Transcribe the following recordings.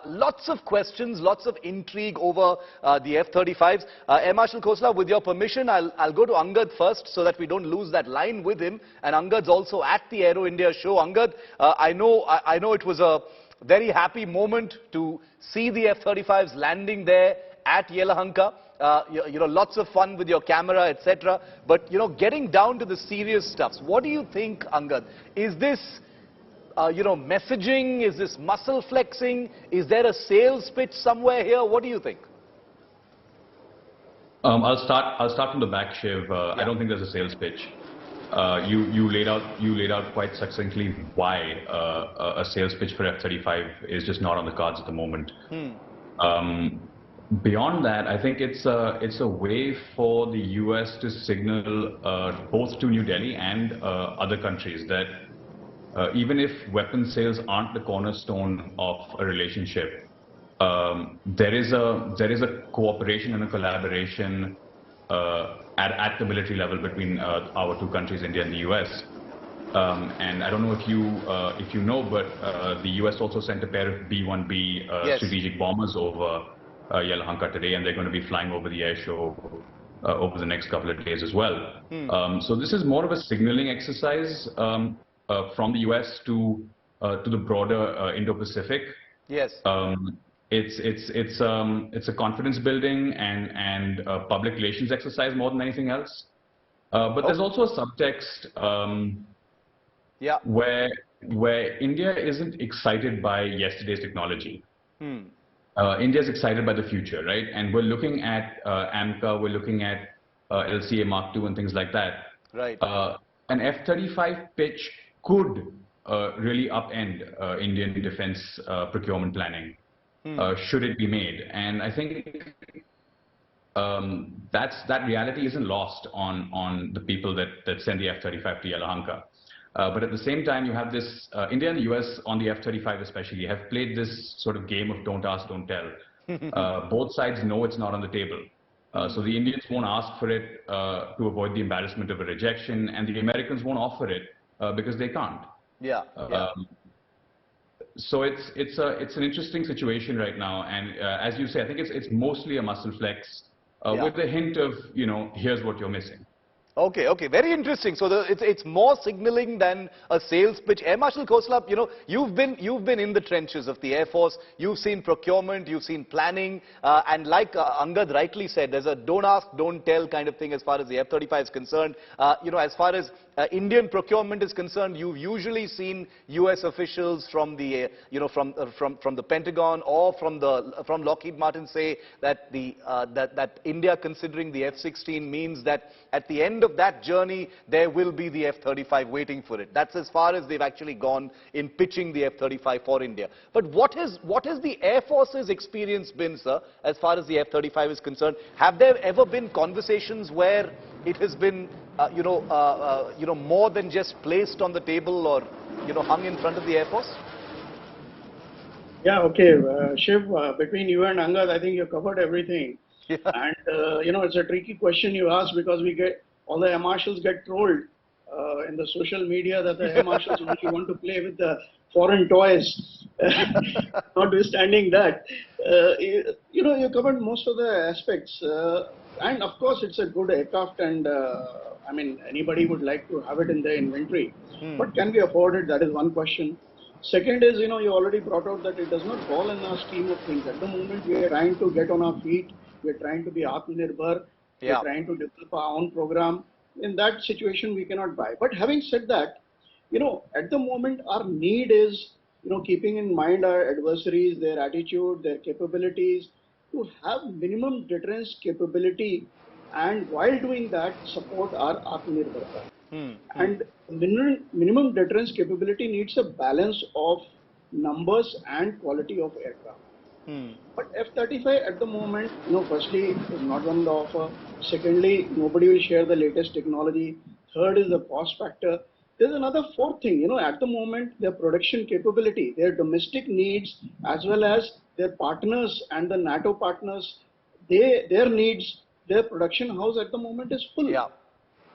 Lots of questions, lots of intrigue over the F-35s. Air Marshal Khosla, with your permission, I'll go to Angad first so that we don't lose that line with him. And Angad's also at the Aero India show. Angad, I know it was a very happy moment to see the F-35s landing there at Yelahanka. Lots of fun with your camera, etc. But, getting down to the serious stuffs, what do you think, Angad? Is this, messaging? Is this muscle flexing? Is there a sales pitch somewhere here? What do you think? I'll start from the back, Shiv. I don't think there's a sales pitch. You laid out quite succinctly why a sales pitch for F-35 is just not on the cards at the moment. Beyond that, I think it's a way for the US to signal both to New Delhi and other countries that even if weapons sales aren't the cornerstone of a relationship, there is a cooperation and a collaboration at the military level between our two countries, India and the US. And I don't know if you know, but the US also sent a pair of B-1B yes. strategic bombers over Yelahanka today, and they're going to be flying over the air show over the next couple of days as well. So this is more of a signaling exercise from the US to the broader Indo-Pacific. Yes. It's a confidence building and public relations exercise more than anything else. But there's also a subtext where India isn't excited by yesterday's technology. India is excited by the future, right? And we're looking at AMCA, we're looking at LCA Mark II and things like that. Right. An F-35 pitch could really upend Indian defense procurement planning, should it be made. And I think that reality isn't lost on the people that send the F-35 to Yelahanka. But at the same time, you have this, India and the US on the F-35 especially have played this sort of game of don't ask, don't tell. Both sides know it's not on the table. So the Indians won't ask for it to avoid the embarrassment of a rejection, and the Americans won't offer it because they can't. So it's an interesting situation right now, and as you say, I think it's mostly a muscle flex with a hint of, here's what you're missing. Okay, very interesting. So it's more signaling than a sales pitch. Air Marshal Khosla, you've been in the trenches of the Air Force. You've seen procurement, you've seen planning, and like Angad rightly said, there's a don't ask, don't tell kind of thing as far as the F-35 is concerned. As far as Indian procurement is concerned, you've usually seen US officials from the from the Pentagon or from Lockheed Martin say that that India considering the F-16 means that at the end of that journey there will be the F-35 waiting for it. That's as far as they've actually gone in pitching the F-35 for India. But what has the Air Force's experience been, sir, as far as the F-35 is concerned? Have there ever been conversations where it has been more than just placed on the table or hung in front of the Air Force? Yeah, okay, Shiv, between you and Angad, I think you covered everything. Yeah. And it's a tricky question you ask, because all the Air Marshals get trolled in the social media that the Air Marshals only want to play with the foreign toys. Notwithstanding that, you covered most of the aspects. And of course, it's a good aircraft, and anybody would like to have it in their inventory. But can we afford it? That is one question. Second is, you already brought out that it does not fall in our scheme of things. At the moment, we are trying to get on our feet. We are trying to be Atmanirbhar. We are trying to develop our own program. In that situation, we cannot buy. But having said that, at the moment, our need is, keeping in mind our adversaries, their attitude, their capabilities, to have minimum deterrence capability, and while doing that, support our Atmanirbharta. And minimum deterrence capability needs a balance of numbers and quality of aircraft. But F-35 at the moment, firstly, is not on the offer. Secondly, nobody will share the latest technology. Third is the cost factor. There's another fourth thing, at the moment, their production capability, their domestic needs, as well as their partners and the NATO partners, their needs, their production house at the moment is full.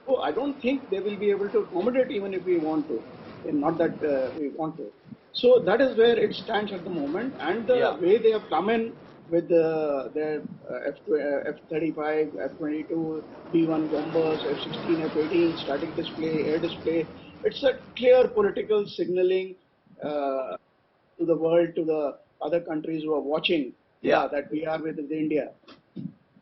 So I don't think they will be able to accommodate even if we want to. And not that we want to. So that is where it stands at the moment, and the way they have come in with their F-35, F-22, B-1 bombers, F-16, F-18, static display, air display. It's a clear political signaling to the world, to the other countries who are watching, that we are with India.